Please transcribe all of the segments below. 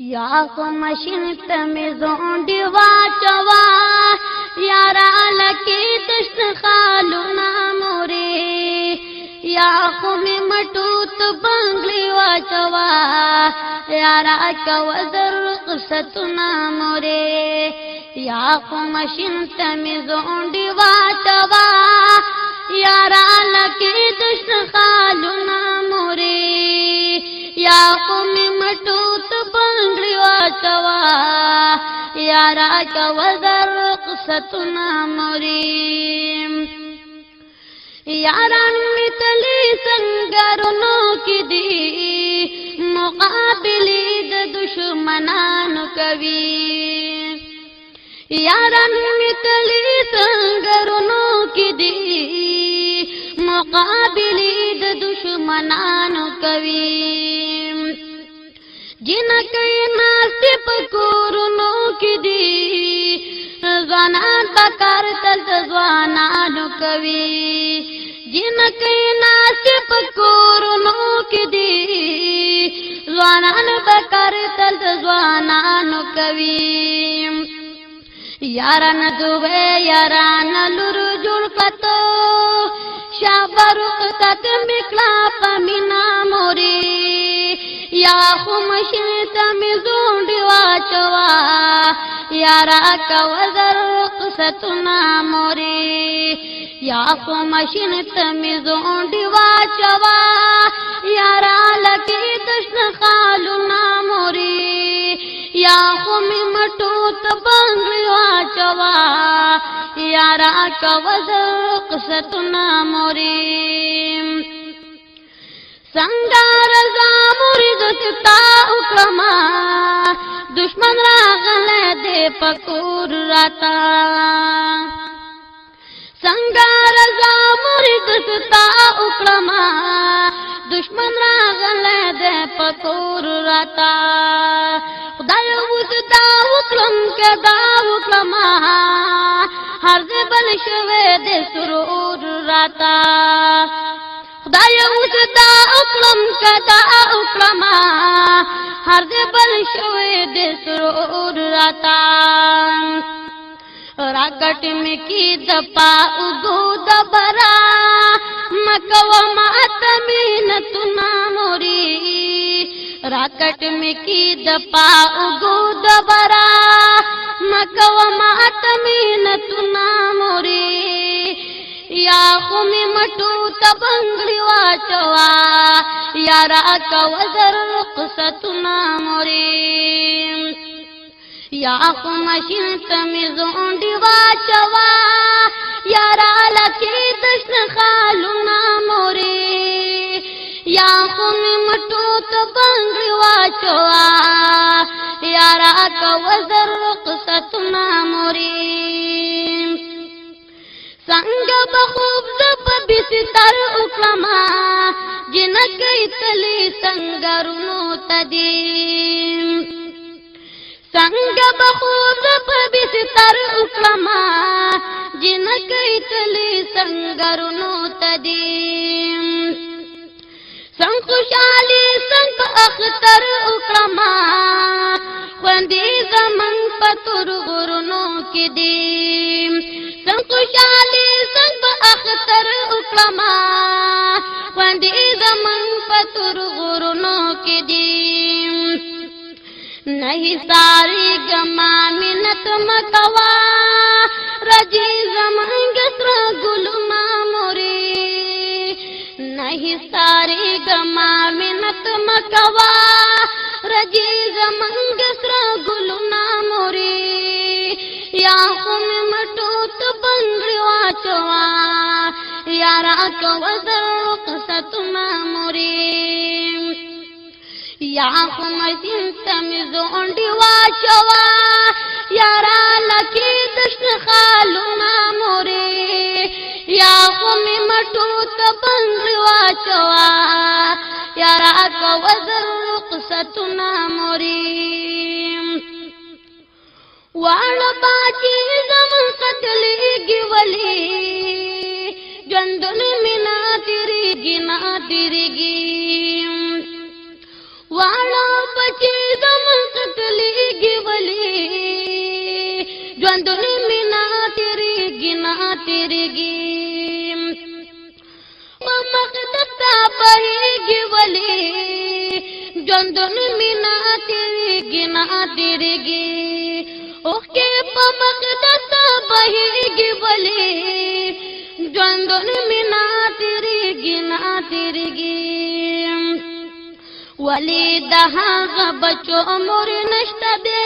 या को मशीन तमे जोंडी वाचवा यारा लकी दुश्न खालू ना मोरे या को में मटूत बंगली वाचवा यारा का वजर qsatuna मोरे या को मशीन तमे जोंडी वाचवा यारा लकी दुश्न खालू ना मोरे या को में मटूत बंगली वाचवा यारा का वजर qsatuna मोरे यारान मितली संगरनों की दी मुकाबिली द दुश्मनान कवी यारान मितली संगरनों की दी मुकाबिली द दुश्मनान कवी जिनके नासिब कुरनों की दी ज़वानान बकार तल ज़वानान कवी जिनके नासिब कुरनों की दी ज़वानान बकार तल ज़वानान कवी यारान दुबे यारान लुरजुल कतो शाबरुक तत मिकला पमिना मोरी या खुमशिन तमिज़ोंडी वाचवा यारा का वजर qsatuna मोरे या खुमशिन तमिज़ोंडी वाचवा यारा लकी दुश्न खालू ना मोरे या खुमी मटूत बंगली वाचवा यारा का वजर qsatuna मोरे संगार जामुरी दुष्टा उक्रमा दुश्मन रागले दे पकूर राता संगार जामुरी दुष्टा उक्रमा दुश्मन रागले दे पकूर राता खुदाय उजदा उक्लम के दा उक्लमा हर दे बल शवे दे सुरूर राता खुदाय उजदा उक्लम कदा उक्लमा हर दे बल शवे दे सुरूर राता राकट में की दपा उगो दबरा मकवा मातमीन तुना मोरी राकट में की दपा उगो दबरा मकवा मातमीन तुना मोरी या खुमी मटूत बंगली वाचवा यारा का वजर qsatuna मोरे या खुमशिन तमिज़ोंडी वाचवा यारा लकी दुश्न खालू ना मोरे या खुमी मटूत बंगली वाचवा यारा का वजर qsatuna मोरे संग बखूब जब बिस्तर उक्रमा जिनक इतली संगरुनो तदीम संग बखूब जब बिस्तर उक्रमा जिनक इतली संगरुनो तदीम संग खुशाली संग अख्तर उक्रमा ख्वंदी जमन पतुर गुरनो की दीम संकुशाली संग अख्तर उक्रमा वंदी जमन पतुर गुरनों की दीम नहीं सारी गमा मिनत मकवा रजी जमन गसरा गुलमा मोरे नहीं सारी गमा मिनत मकवा रजी जमन गसरा गुलना मोरे या खुम मटूत बंगली वाचवा यारा का वजर qsatuna मोरे या खुमशिन तमिज़ोंडी वाचवा यारा लकी दुश्न खालू ना मोरे या खुमी मटूत बंगली वाचवा यारा का वजर qsatuna मोरे वाल बाची जमन कतली गिवली जंदन मिना तिरिगी ना तिरिगी वाल बची जमन مقدس تا بهیږي ولې ژوندون مینا تیریږي نه تیریږي اوښکې په مقدس تا بهیږي ولې ژوندون مینا تیریږي نه تیریږي ولې د هغه بچو عمر نشته دی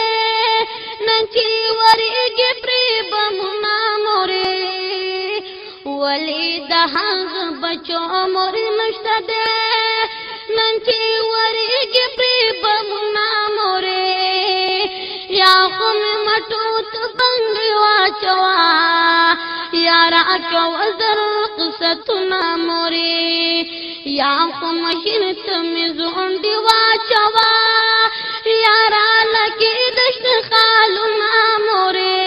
نن چې ورېږي پرې بمونه مورې ولې د هغه بچو عمر نشته دی نن چې ورېږي پرې بمونه مورې یا خو مې مټو ته بنګړې واچوه یا راکوه زر قصتونه مورې یا خو مشین ته مې زونډې واچوه یا رالکې دشت خالونه مورې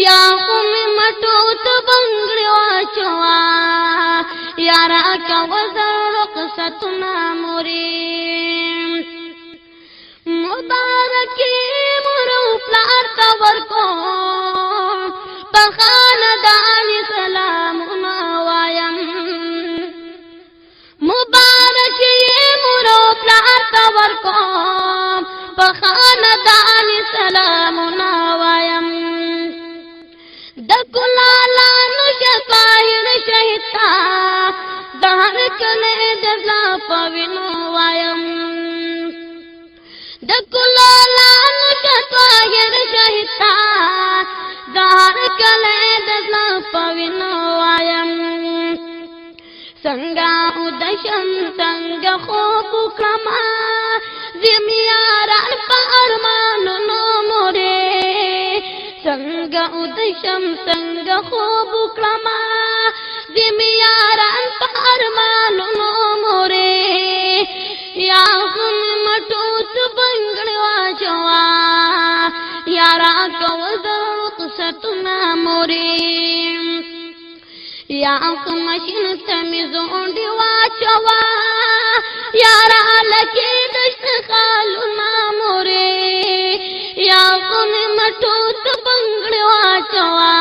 یا خو مې مټو ته بنګړې واچوه یا راکوه زر قصتونه مورې مبارکې مور او پلار ته ورکوم په خاندان سلامونه وایم مبارکې مور او پلار ته ورکوم په خاندان سلامونه وایم د ګلالانو شفاهر شهید تا د هر کله د زړه په وینو وایم د ګلالانو شفاهر شهید تا د هر کله د زړه په وینو وایم څنګه ودشم څنګه خوب وکړمه زمیاران په ارمانونو مورې څنګه ودشم څنګه خوب وکړمه زمیاران په ارمانونو مورې یا خو مې مټو ته بنګړې واچوه یا راکوه زر قصتونه مورې یا خو مشین ته مې زونډې واچوه یا رالکې دشت خالونه مورې یا خو مې مټو ته بنګړې واچوه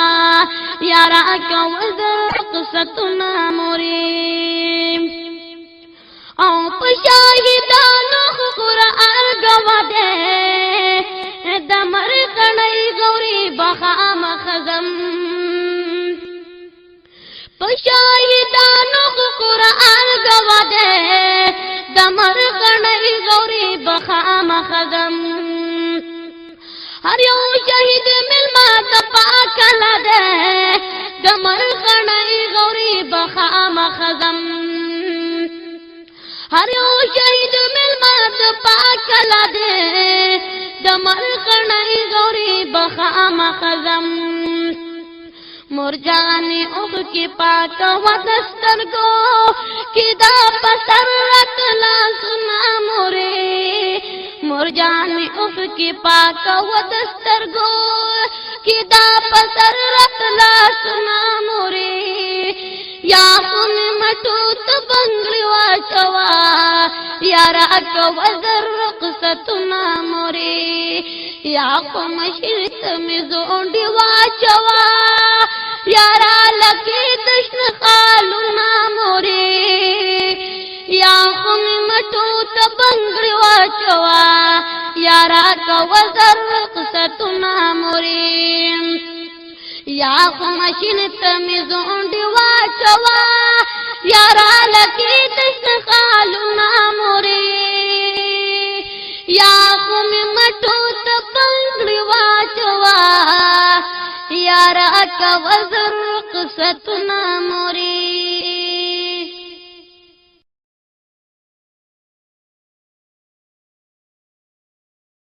یا راکوه زر قصتونه مورې او په شاهدانو قرآن ګواه دی د مرغۍ غوري بخامخ ځم په شاهدانو قرآن ګواه دی د مرغۍ غوري بخامخ ځم هر یو شهید مېلمه د پاک الله دی د مرغۍ غوري بخامخ ځم هر یو شهید مېلمه د پاک الله دی د مرغۍ غوري بخامخ ځم مرجانې اوښکې پاکوه د سترګو کې دا په سر راتله لاسونه مورې مرجانې اوښکې پاکوه د سترګو کې دا په سر راتله لاسونه مورې یا خو مې مټو ته بنګړې واچوه یا راکوه زر قصتونه مورې یا خو مشر ته مې زونډې واچوه یا رالکې دشت خالونه مورې یا خو مې مټو ته بنګړې واچوه یا راکوه زر قصتونه مورې یا خو مشین ته مې زونډې واچوه یا رالکې دشت خالونه مورې یا خو مې مټو ته بنګړې واچوه یا راکوه زر قصتونه